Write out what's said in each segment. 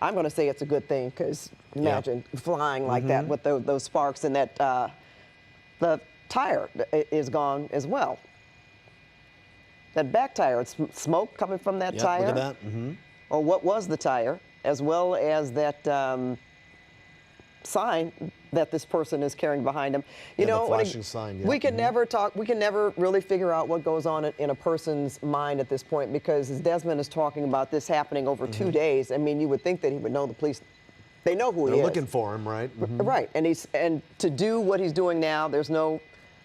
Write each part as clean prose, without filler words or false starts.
I'm going to say it's a good thing because imagine flying like that with those sparks, and that the tire is gone as well. That back tire, it's smoke coming from that tire. Look at that. Or what was the tire, as well as that sign that this person is carrying behind him. You know, the flashing sign. we can never talk. We can never really figure out what goes on in a person's mind at this point, because as Desmond is talking about this happening over 2 days, I mean, you would think that he would know the police. They know who he is. They're looking for him, right? Right, and to do what he's doing now, there's no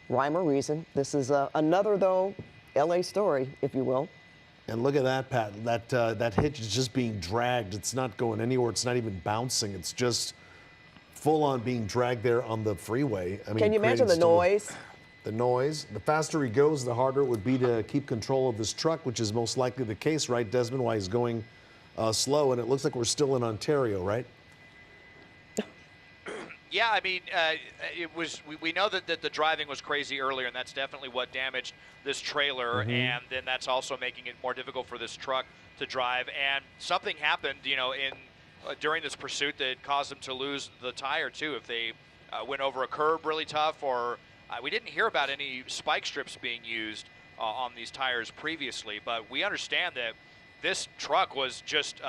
rhyme or reason. This is another, though, L.A. story, if you will. And look at that, Pat. That hitch is just being dragged. It's not going anywhere. It's not even bouncing. It's just full on being dragged there on the freeway. I mean, can you imagine the noise? The noise. The faster he goes, the harder it would be to keep control of this truck, which is most likely the case, right, Desmond? Why he's going slow, and it looks like we're still in Ontario, right? Yeah, I mean, it was. We know that the driving was crazy earlier, and that's definitely what damaged this trailer, and then that's also making it more difficult for this truck to drive. And something happened, you know, during this pursuit that caused them to lose the tire too. If they went over a curb really tough, or we didn't hear about any spike strips being used on these tires previously, but we understand that this truck was just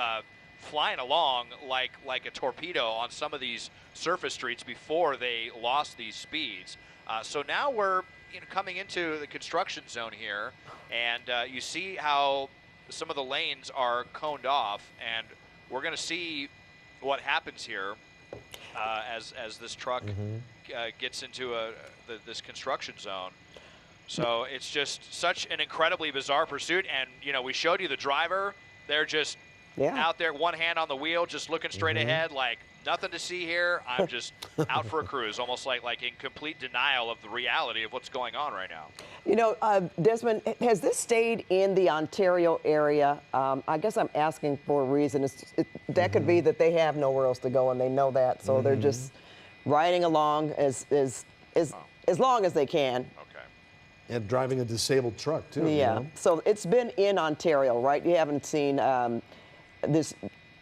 flying along like a torpedo on some of these surface streets before they lost these speeds. So now we're coming into the construction zone here, and you see how some of the lanes are coned off, and we're going to see what happens here as this truck gets into this construction zone. So it's just such an incredibly bizarre pursuit, and we showed you the driver. They're just out there, one hand on the wheel, just looking straight ahead, like nothing to see here. I'm just out for a cruise, almost like in complete denial of the reality of what's going on right now. You know, Desmond, has this stayed in the Ontario area? I guess I'm asking for a reason. That could be that they have nowhere else to go, and they know that, so they're just riding along as long as they can. Okay. And driving a disabled truck too. Yeah. So it's been in Ontario, right? You haven't seen this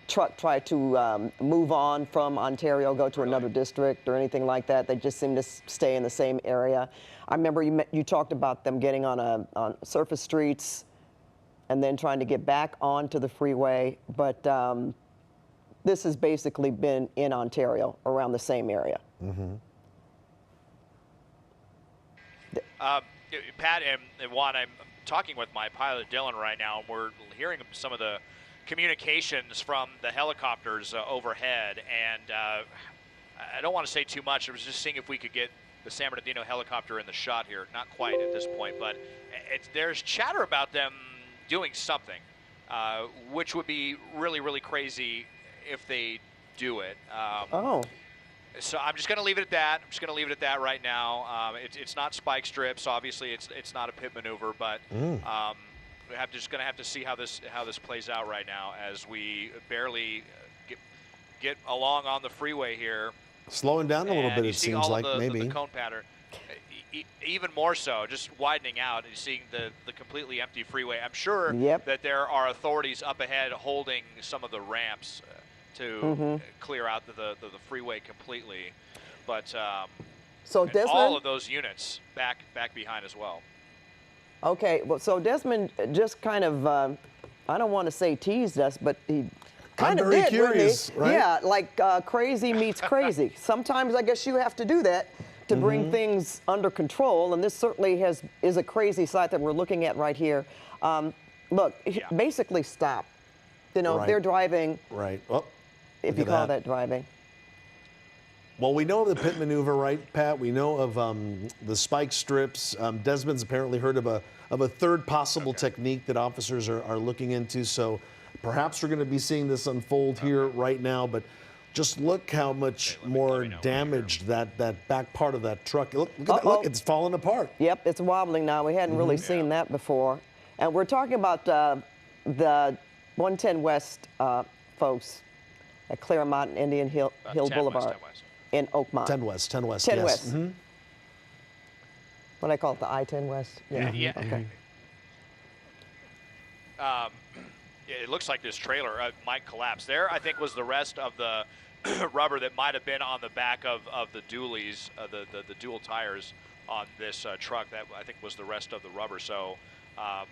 truck try to move on from Ontario, go to another district or anything like that. They just seem to stay in the same area. I remember you talked about them getting on surface streets and then trying to get back onto the freeway, but this has basically been in Ontario, around the same area. Pat and Juan, I'm talking with my pilot Dylan right now, and we're hearing some of the communications from the helicopters overhead, and I don't want to say too much. I was just seeing if we could get the San Bernardino helicopter in the shot here. Not quite at this point, but there's chatter about them doing something, which would be really, really crazy if they do it. So I'm just going to leave it at that. I'm just going to leave it at that right now. It's not spike strips. Obviously, it's not a pit maneuver, but we're just going to have to see how this plays out right now as we barely get along on the freeway here. Slowing down a little bit, it seems like, maybe. The cone pattern, even more so, just widening out and seeing the completely empty freeway. I'm sure that there are authorities up ahead holding some of the ramps to clear out the freeway completely, but so Desmond, all of those units back behind as well. Okay, well, so Desmond just kind of, I don't want to say teased us, but he kind of did, curious, right? Yeah, like crazy meets crazy. Sometimes I guess you have to do that to bring things under control, and this certainly is a crazy sight that we're looking at right here. Look, basically stop. They're driving. Right. Oh, if you call that driving. Well, we know of the pit maneuver, right, Pat? We know of the spike strips. Desmond's apparently heard of a third possible technique that officers are looking into. So perhaps we're going to be seeing this unfold here right now. But just look how much more damaged that back part of that truck. Look at that. Look, it's falling apart. Yep, it's wobbling now. We hadn't really seen that before. And we're talking about the 110 West folks at Claremont and Indian Hill Boulevard. In Oakmont. 10 West, 10 West, 10 yes. West. What do I call it, the I-10 West? Yeah. Okay. it looks like this trailer might collapse. There, I think, was the rest of the rubber that might have been on the back of the dualies, the dual tires on this truck. That, I think, was the rest of the rubber. So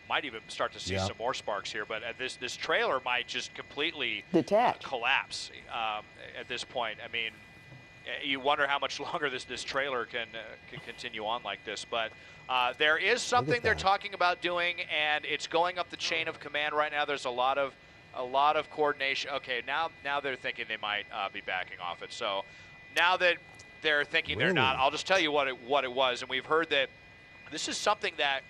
might even start to see some more sparks here. But this trailer might just completely detach, collapse at this point. I mean, you wonder how much longer this trailer can continue on like this. But there is something they're talking about doing, and it's going up the chain of command right now. There's a lot of coordination. Okay, now they're thinking they might be backing off it. So now that they're thinking they're not, I'll just tell you what it was. And we've heard that this is something that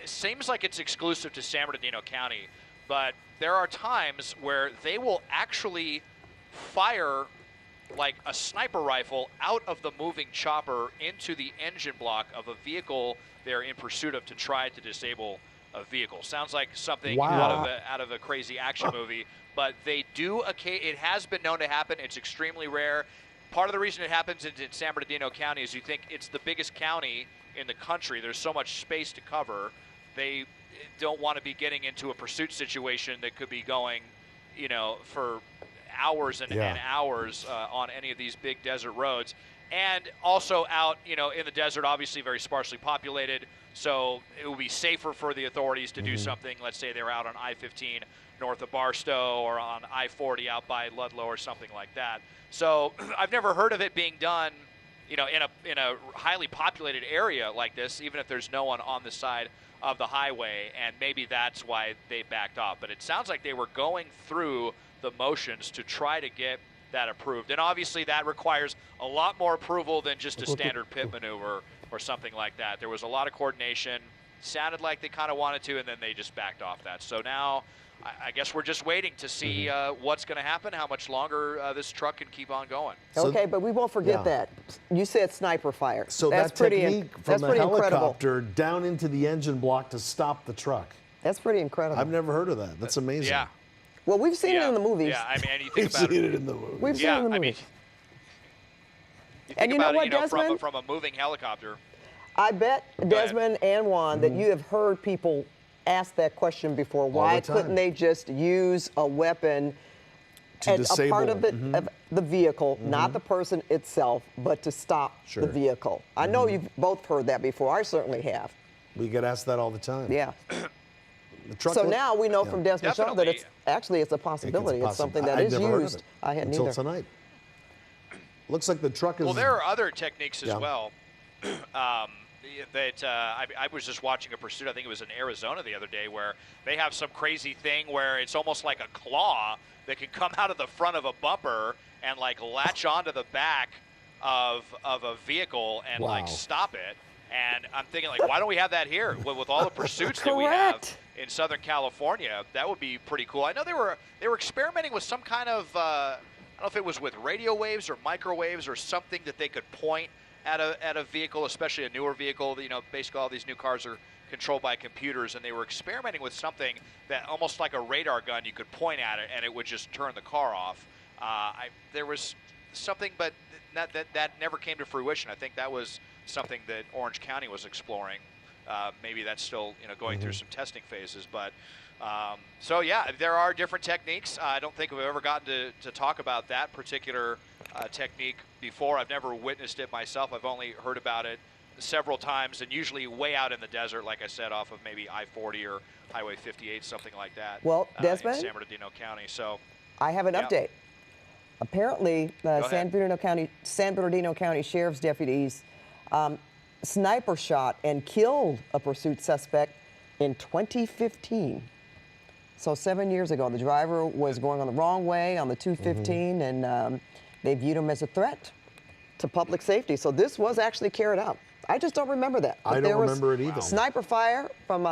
seems like it's exclusive to San Bernardino County, but there are times where they will actually fire like a sniper rifle out of the moving chopper into the engine block of a vehicle they're in pursuit of to try to disable a vehicle. Sounds like something out of a crazy action movie, but they do. It has been known to happen. It's extremely rare. Part of the reason it happens in San Bernardino County is you think it's the biggest county in the country. There's so much space to cover. They don't want to be getting into a pursuit situation that could be going, for hours and hours on any of these big desert roads. And also out, in the desert, obviously very sparsely populated. So it would be safer for the authorities to do something. Let's say they're out on I-15 north of Barstow or on I-40 out by Ludlow or something like that. So I've never heard of it being done, in a highly populated area like this, even if there's no one on the side of the highway. And maybe that's why they backed off. But it sounds like they were going through the motions to try to get that approved. And obviously that requires a lot more approval than just a standard pit maneuver or something like that. There was a lot of coordination. Sounded like they kind of wanted to, and then they just backed off that. So now I guess we're just waiting to see what's going to happen, how much longer this truck can keep on going. Okay, but we won't forget that. You said sniper fire. So that's that pretty technique from the helicopter down into the engine block to stop the truck. That's pretty incredible. I've never heard of that. That's amazing. Yeah. Well, we've seen it in the movies. Yeah, I mean, and you think We've seen it in the movies. We've seen it in the movies. You think about it, from a moving helicopter. I bet, Desmond and Juan, that you have heard people ask that question before. Why couldn't they just use a weapon to a part of the vehicle, not the person itself, but to stop the vehicle? I know you've both heard that before. I certainly have. We get asked that all the time. Yeah. So now we know from Desmond Shaw that it's a possibility. It's something that is used. I hadn't until tonight. Looks like the truck is. Well, there are other techniques as well. I was just watching a pursuit. I think it was in Arizona the other day, where they have some crazy thing where it's almost like a claw that can come out of the front of a bumper and like latch onto the back of a vehicle and like stop it. And I'm thinking, like, why don't we have that here with all the pursuits that we have in Southern California? That would be pretty cool. I know they were experimenting with some kind of I don't know if it was with radio waves or microwaves or something that they could point at a vehicle, especially a newer vehicle. Basically all these new cars are controlled by computers, and they were experimenting with something that almost like a radar gun. You could point at it and it would just turn the car off. There was something, but that never came to fruition. I think that was something that Orange County was exploring. Maybe that's still going through some testing phases, but so yeah, there are different techniques. I don't think we've ever gotten to talk about that particular technique before. I've never witnessed it myself. I've only heard about it several times, and usually way out in the desert, like I said, off of maybe I-40 or Highway 58, something like that. Well, Desmond, in San Bernardino County. So I have an update. Apparently, San Bernardino County Sheriff's deputies sniper shot and killed a pursuit suspect in 2015. So 7 years ago, the driver was going on the wrong way on the 215, and they viewed him as a threat to public safety. So this was actually carried out. I just don't remember that. I don't remember it either. Sniper fire from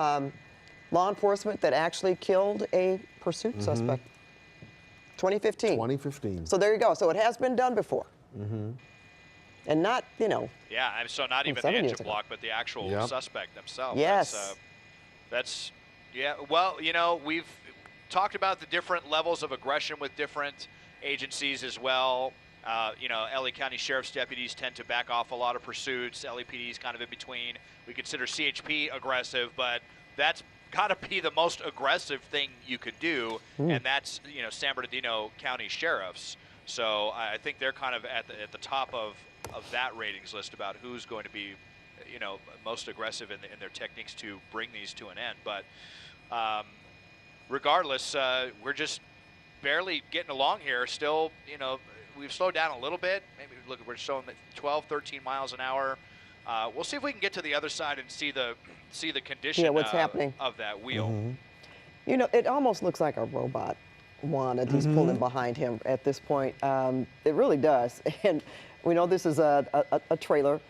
law enforcement that actually killed a pursuit suspect. 2015. 2015. So there you go. So it has been done before. And not, Yeah, so not even the engine block, but the actual suspect themselves. Yes. Well, we've talked about the different levels of aggression with different agencies as well. LA County Sheriff's deputies tend to back off a lot of pursuits. LAPD is kind of in between. We consider CHP aggressive, but that's got to be the most aggressive thing you could do, and that's San Bernardino County sheriffs. So I think they're kind of at the top of that ratings list about who's going to be most aggressive in their techniques to bring these to an end. But regardless, we're just barely getting along here. Still, we've slowed down a little bit. Maybe look, we're showing 12, 13 miles an hour. We'll see if we can get to the other side and see the condition what's happening of that wheel. It almost looks like a robot, Juan, that he's pulling behind him at this point. It really does. And we know this is a trailer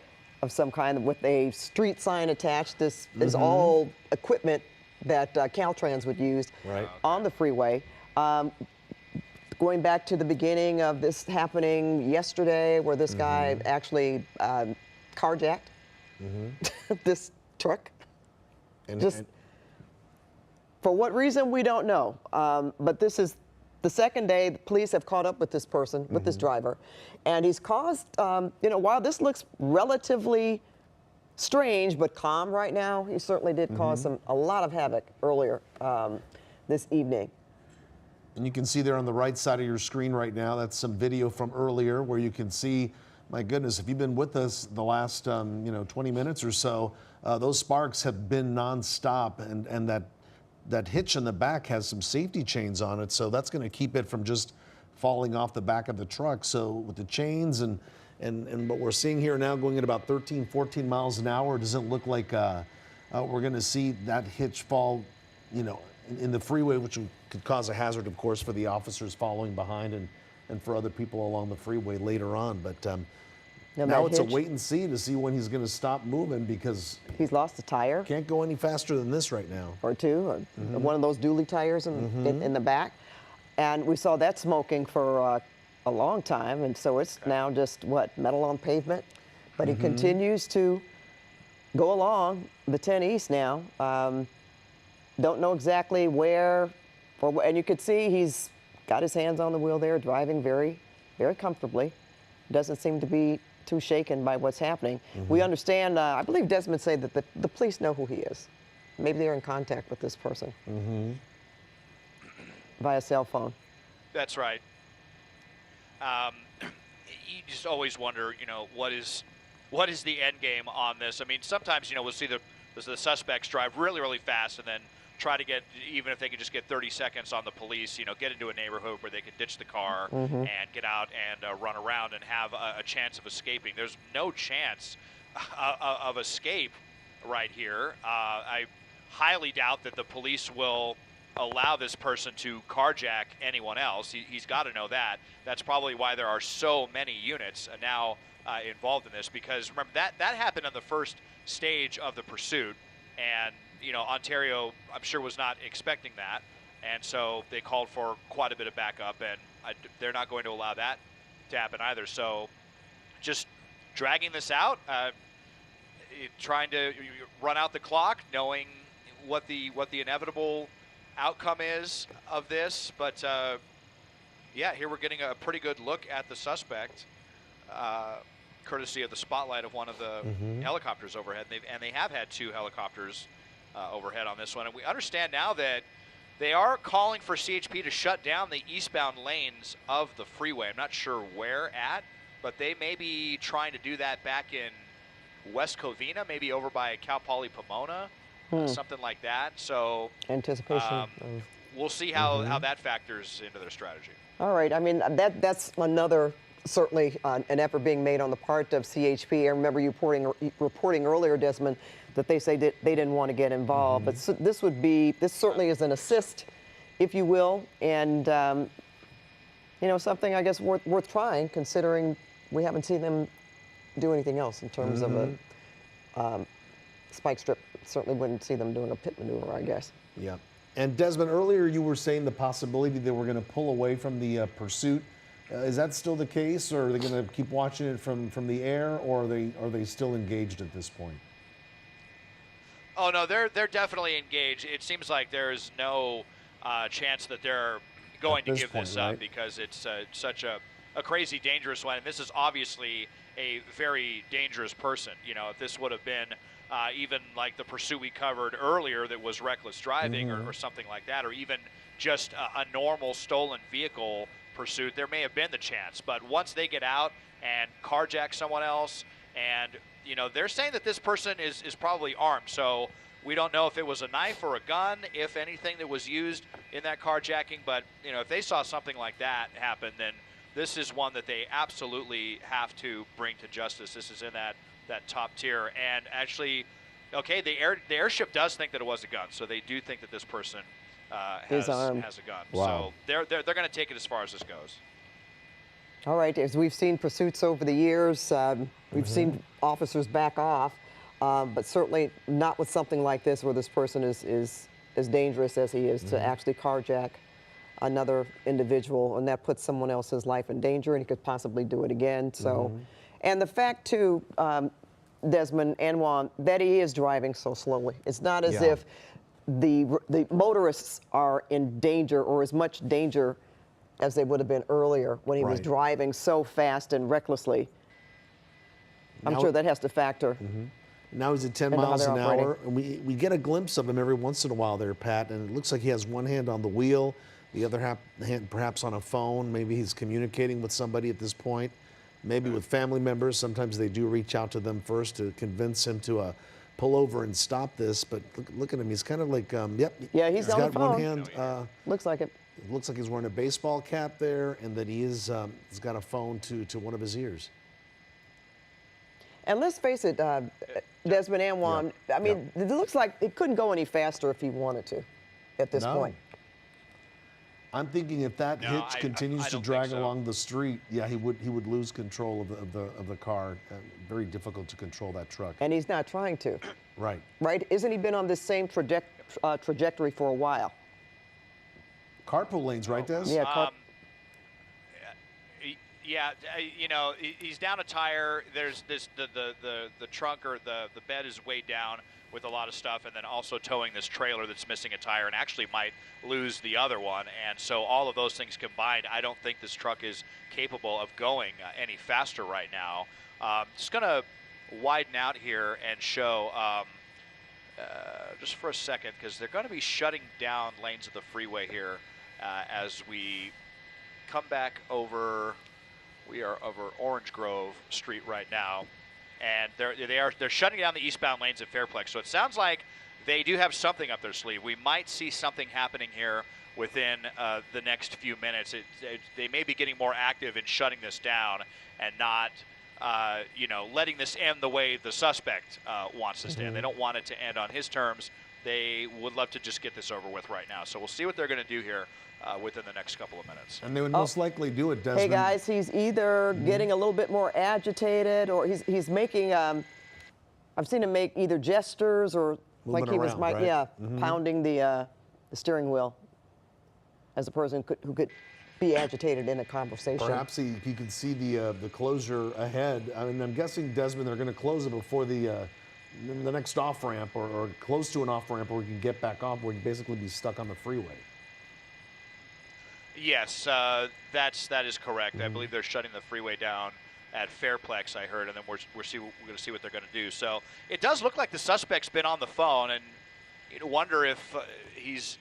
of some kind with a street sign attached. This is all equipment that Caltrans would use on the freeway. Going back to the beginning of this happening yesterday, where this guy actually carjacked this truck. And for what reason, we don't know. But this is the second day the police have caught up with this person, with this driver. And he's caused, while this looks relatively strange but calm right now, he certainly did cause a lot of havoc earlier this evening. And you can see there on the right side of your screen right now, that's some video from earlier where you can see, my goodness, if you've been with us the last 20 minutes or so, those sparks have been nonstop, and that hitch in the back has some safety chains on it, so that's going to keep it from just falling off the back of the truck. So with the chains and what we're seeing here now going at about 13, 14 miles an hour, it doesn't look like we're going to see that hitch fall, in the freeway, which could cause a hazard, of course, for the officers following behind and for other people along the freeway later on. But now it's a wait and see to see when he's going to stop moving, because he's lost a tire. Can't go any faster than this right now. Or two, or one of those dually tires in the back. And we saw that smoking for a long time, and so it's now just, metal on pavement? But he continues to go along the 10 East now. Don't know exactly where, and you could see he's got his hands on the wheel there, driving very, very comfortably. Doesn't seem to be too shaken by what's happening. We understand, I believe Desmond said that the police know who he is. Maybe they're in contact with this person via cell phone. That's right. You just always wonder, what is the end game on this? I mean, sometimes, we'll see the suspects drive really, really fast and then try to get, even if they could just get 30 seconds on the police, get into a neighborhood where they can ditch the car and get out and run around and have a chance of escaping. There's no chance of escape right here. I highly doubt that the police will allow this person to carjack anyone else. He's got to know that. That's probably why there are so many units now involved in this, because remember that happened on the first stage of the pursuit, and Ontario, I'm sure, was not expecting that, and so they called for quite a bit of backup, and they're not going to allow that to happen either. So just dragging this out, trying to run out the clock, knowing what the inevitable outcome is of this. But yeah, here we're getting a pretty good look at the suspect, courtesy of the spotlight of one of the helicopters overhead. And they have had two helicopters overhead on this one. And we understand now that they are calling for CHP to shut down the eastbound lanes of the freeway. I'm not sure where at, but they may be trying to do that back in West Covina, maybe over by Cal Poly Pomona, something like that. So anticipation. We'll see how that factors into their strategy. All right. I mean, that's another, certainly an effort being made on the part of CHP. I remember you reporting earlier, Desmond, that they say that they didn't want to get involved. But this certainly is an assist, if you will, and something I guess worth trying, considering we haven't seen them do anything else in terms of a spike strip. Certainly wouldn't see them doing a pit maneuver, I guess. Yeah. And Desmond, earlier you were saying the possibility they were going to pull away from the pursuit. Is that still the case, or are they going to keep watching it from the air, or are they still engaged at this point? Oh no, they're definitely engaged. It seems like there is no chance that they're going to give this up, because it's such a crazy, dangerous one. And this is obviously a very dangerous person. If this would have been even like the pursuit we covered earlier that was reckless driving or something like that, or even just a normal stolen vehicle pursuit, there may have been the chance. But once they get out and carjack someone else, and they're saying that this person is probably armed, so we don't know if it was a knife or a gun, if anything that was used in that carjacking. But if they saw something like that happen, then this is one that they absolutely have to bring to justice. This is in that top tier. And actually, okay, the airship does think that it was a gun, so they do think that this person has a gun. Wow. So they're going to take it as far as this goes. All right, as we've seen pursuits over the years, we've seen officers back off, but certainly not with something like this where this person is as dangerous as he is to actually carjack another individual, and that puts someone else's life in danger, and he could possibly do it again. So, and the fact too, Desmond Anwan, that he is driving so slowly. It's not as if the motorists are in danger or as much danger as they would have been earlier when he was driving so fast and recklessly. I'm sure that has to factor. Now he's at 10 miles an hour, and we get a glimpse of him every once in a while there, Pat, and it looks like he has one hand on the wheel, the other hand perhaps on a phone. Maybe he's communicating with somebody at this point, maybe with family members. Sometimes they do reach out to them first to convince him to pull over and stop this. But look at him. He's kind of like, yeah, he's on the got phone. one hand. Looks like it. It looks like he's wearing a baseball cap there, and that he's got a phone to one of his ears. And let's face it, Desmond Anwan, I mean, it looks like it couldn't go any faster if he wanted to at this point. I'm thinking if that hitch continues to drag along the street, yeah, he would lose control of the car. Very difficult to control that truck. And he's not trying to. Right. Right? Isn't he been on this same trajectory for a while? Carpool lanes, right, Des? Yeah. He's down a tire. There's the trunk or the bed is weighed down with a lot of stuff, and then also towing this trailer that's missing a tire and actually might lose the other one. And so all of those things combined, I don't think this truck is capable of going any faster right now. Just going to widen out here and show just for a second, because they're going to be shutting down lanes of the freeway here as we come back over. We are over Orange Grove Street right now, and they're shutting down the eastbound lanes at Fairplex. So it sounds like they do have something up their sleeve. We might see something happening here within the next few minutes. They may be getting more active in shutting this down and not, letting this end the way the suspect wants this to end. They don't want it to end on his terms. They would love to just get this over with right now. So we'll see what they're going to do here within the next couple of minutes. And they would most likely do it, Desmond. Hey, guys, he's either getting a little bit more agitated or he's making, I've seen him make either gestures or moving like he was, around, pounding the steering wheel as a person who could be agitated in a conversation. Perhaps he could see the closure ahead. I mean, I'm guessing, Desmond, they're going to close it before the next off-ramp or close to an off-ramp where we can get back off, where you basically be stuck on the freeway. Yes, that is correct. I believe they're shutting the freeway down at Fairplex, I heard, and then we're going to see what they're going to do. So it does look like the suspect's been on the phone, and you wonder if he's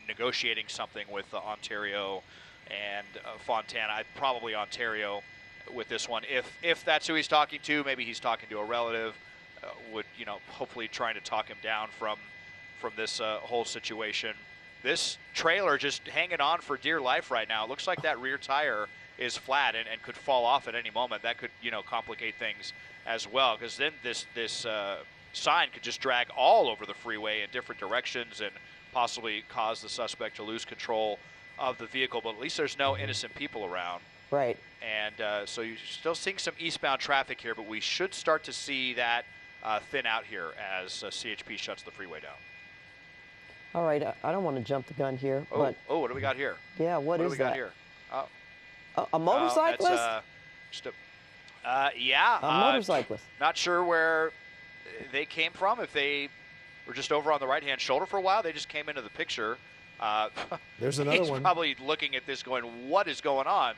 negotiating something with Ontario and Fontana. Probably Ontario with this one. If that's who he's talking to, maybe he's talking to a relative. Hopefully trying to talk him down from this whole situation. This trailer just hanging on for dear life right now. It looks like that rear tire is flat and could fall off at any moment. That could, complicate things as well, because then this sign could just drag all over the freeway in different directions and possibly cause the suspect to lose control of the vehicle. But at least there's no innocent people around. Right. And so you're still seeing some eastbound traffic here, but we should start to see that thin out here as CHP shuts the freeway down. All right, I don't want to jump the gun here, but what do we got here? Yeah, what is do we that? got here? A motorcyclist? Yeah. A motorcyclist. Not sure where they came from. If they were just over on the right-hand shoulder for a while, they just came into the picture. There's another he's one. Probably looking at this going, what is going on?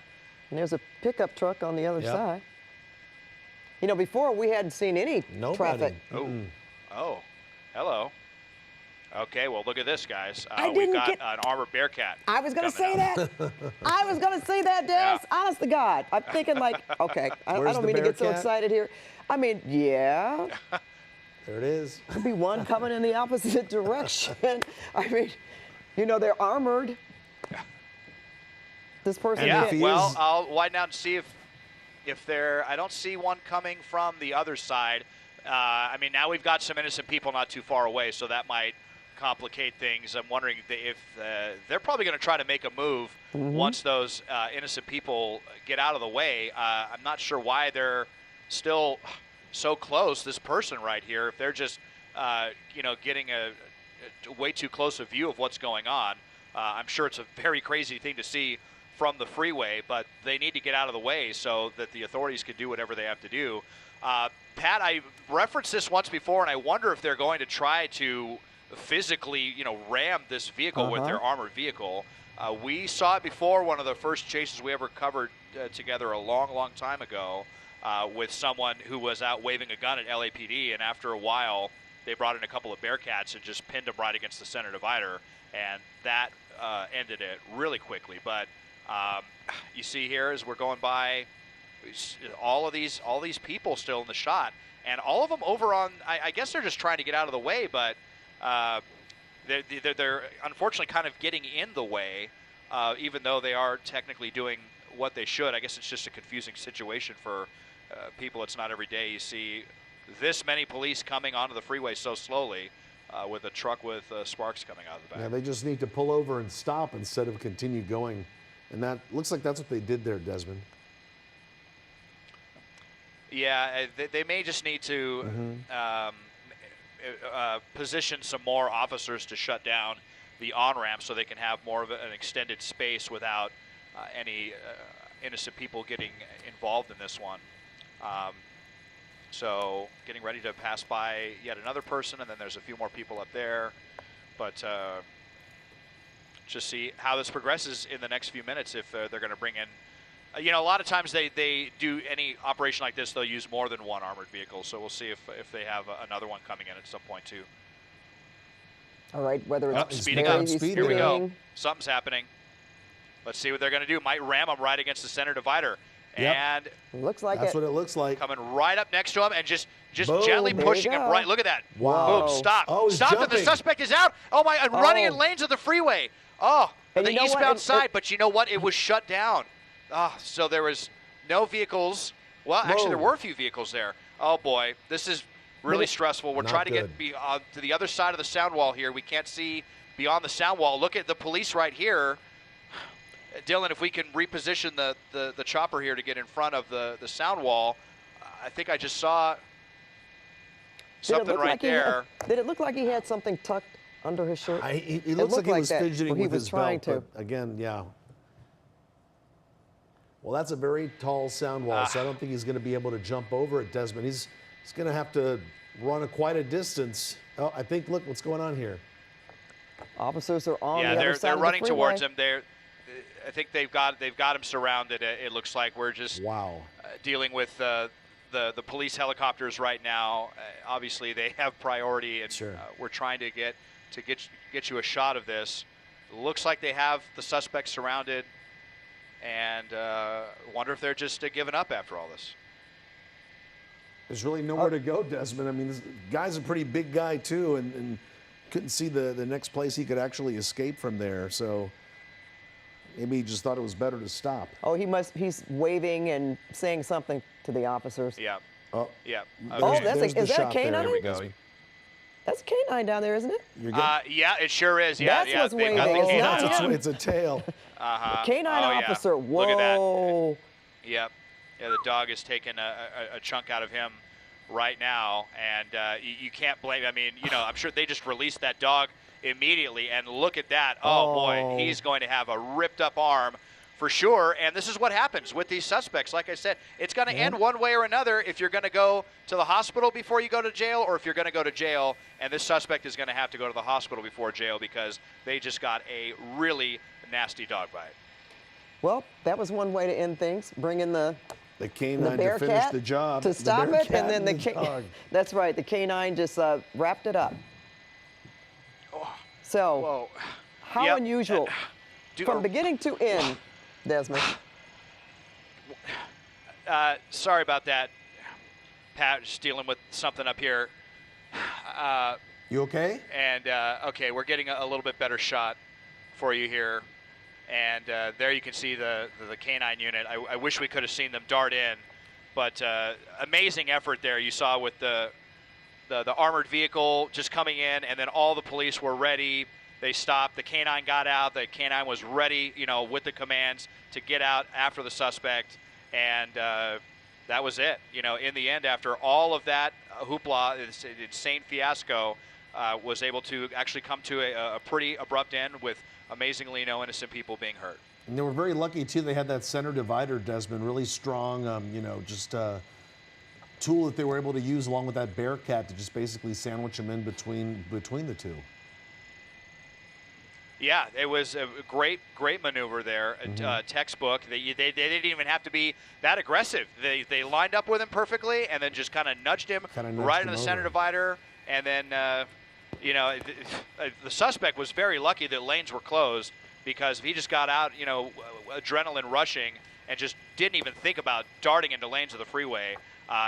And there's a pickup truck on the other side. Before we hadn't seen any traffic. Oh, hello. Okay, well, look at this, guys. I We've didn't got get- an armored Bearcat. I was going to coming say up. that. I was going to say that, Dennis. Honest to God. I'm thinking like, okay, I Where's don't the mean to get so Bearcat? excited here. I mean, yeah, There it is. could be one coming in the opposite direction. I mean, you know, they're armored. This person Yeah, if he well, is- I'll widen out and see if there. I don't see one coming from the other side. I mean, now we've got some innocent people not too far away, so that might complicate things. I'm wondering if they're probably going to try to make a move once those innocent people get out of the way. I'm not sure why they're still so close. This person right here, if they're just getting a way too close a view of what's going on. I'm sure it's a very crazy thing to see from the freeway, but they need to get out of the way so that the authorities can do whatever they have to do. Pat, I referenced this once before, and I wonder if they're going to try to physically, ram this vehicle with their armored vehicle. We saw it before, one of the first chases we ever covered together a long, long time ago with someone who was out waving a gun at LAPD, and after a while, they brought in a couple of Bearcats and just pinned them right against the center divider, and that ended it really quickly. But you see here as we're going by, all these people still in the shot, and all of them over on. I guess they're just trying to get out of the way, but they're unfortunately kind of getting in the way, even though they are technically doing what they should. I guess it's just a confusing situation for people. It's not every day you see this many police coming onto the freeway so slowly with a truck with sparks coming out of the back. Yeah, they just need to pull over and stop instead of continue going. And that looks like that's what they did there, Desmond. Yeah, they may just need to position some more officers to shut down the on-ramp so they can have more of an extended space without any innocent people getting involved in this one. So getting ready to pass by yet another person, and then there's a few more people up there. But just see how this progresses in the next few minutes if they're going to bring in. A lot of times they do any operation like this, they'll use more than one armored vehicle. So we'll see if they have another one coming in at some point too. All right, whether it's Speeding very up. speeding. Here we go. speeding. Something's happening. Let's see what they're going to do. Might ram them right against the center divider. Yep. And Looks like That's it. what it looks like. coming right up next to him and just Boom. gently There you pushing him go. right. Look at that. Wow. Boom, stop. Oh, he's Stop it. The jumping. suspect is out. Oh, my, and running in Oh. lanes of the freeway. Oh, And the you know what? eastbound And- side, but you know what? It was shut down. So there was no vehicles. Well, actually, there Whoa. were a few vehicles there. Oh, boy. This is really stressful. We're Not trying to good. get to the other side of the sound wall here. We can't see beyond the sound wall. Look at the police right here. Dylan, if we can reposition the chopper here to get in front of the sound wall, I think I just saw Did it something look right like there. Did it look like he had something tucked under his shirt? He It looks like looked he like was that, fidgeting or he with was his trying belt. But again, yeah. Well, that's a very tall sound wall, so I don't think he's going to be able to jump over it, Desmond. He's going to have to run quite a distance. Oh, I think, look what's going on here. Officers are on Yeah, the other side they're of the running freeway. towards him. I think they've got him surrounded. It looks like we're just Wow. dealing with the police helicopters right now. Obviously, they have priority, and Sure. we're trying to get you a shot of this. Looks like they have the suspect surrounded, and wonder if they're just giving up after all this. There's really nowhere to go, Desmond. I mean, this guy's a pretty big guy, too, and couldn't see the next place he could actually escape from there. So maybe he just thought it was better to stop. Oh, he's waving and saying something to the officers. Yeah. Oh, Yeah. Oh, Okay. that's there's the is that shot there. canine? Here we go. That's canine down there, isn't it? You're getting, Yeah, it sure is. Yeah, That's yeah. what's they've got waving. the It's canine not on. him. it's a tail. Canine Oh, yeah. officer. Whoa. Look at that. Yep. Yeah, the dog is taking a chunk out of him right now, and you can't blame. I mean, I'm sure they just released that dog immediately, and look at that. Oh, boy, Oh. he's going to have a ripped up arm for sure. And this is what happens with these suspects. Like I said, it's going to end one way or another if you're going to go to the hospital before you go to jail, or if you're going to go to jail, and this suspect is going to have to go to the hospital before jail because they just got a really nasty dog bite. Well, that was one way to end things. Bring in the The canine to finish the job. to stop it, and then the dog. that's right. The canine just wrapped it up. So, Whoa. how Yep. unusual, from beginning to end, Desmond. Sorry about that, Pat. Just dealing with something up here. You okay? And okay, we're getting a little bit better shot for you here. And there you can see the canine unit. I wish we could have seen them dart in, but amazing effort there. You saw with the armored vehicle just coming in, and then all the police were ready. They stopped. The canine got out. The canine was ready, with the commands to get out after the suspect, and that was it. In the end, after all of that hoopla, this insane fiasco, was able to actually come to a pretty abrupt end with amazingly no innocent people being hurt. And they were very lucky too. They had that center divider, Desmond, really strong. Just a tool that they were able to use along with that Bearcat to just basically sandwich them in between the two. Yeah, it was a great maneuver there. Textbook. They didn't even have to be that aggressive. They lined up with him perfectly, and then just kind of nudged him right in the center divider, and then. The suspect was very lucky that lanes were closed, because if he just got out, adrenaline rushing and just didn't even think about darting into lanes of the freeway,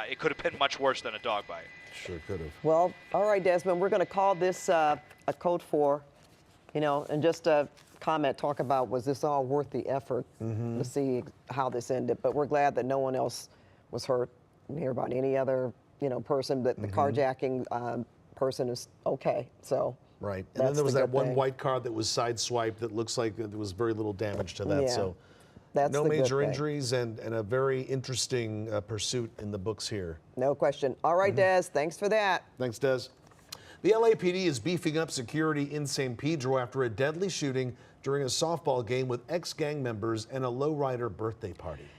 it could have been much worse than a dog bite. Sure could have. Well, all right, Desmond, we're going to call this a code 4, and just a comment, talk about, was this all worth the effort to see how this ended? But we're glad that no one else was hurt. We hear about any other, person, that the carjacking person is okay. So right, and then there was that one white car that was sideswiped that looks like there was very little damage to that. Yeah, so that's no the good major thing. injuries, and a very interesting pursuit in the books here. No question. All right, Des, thanks for that. Thanks, Des. The LAPD is beefing up security in San Pedro after a deadly shooting during a softball game with ex-gang members and a lowrider birthday party.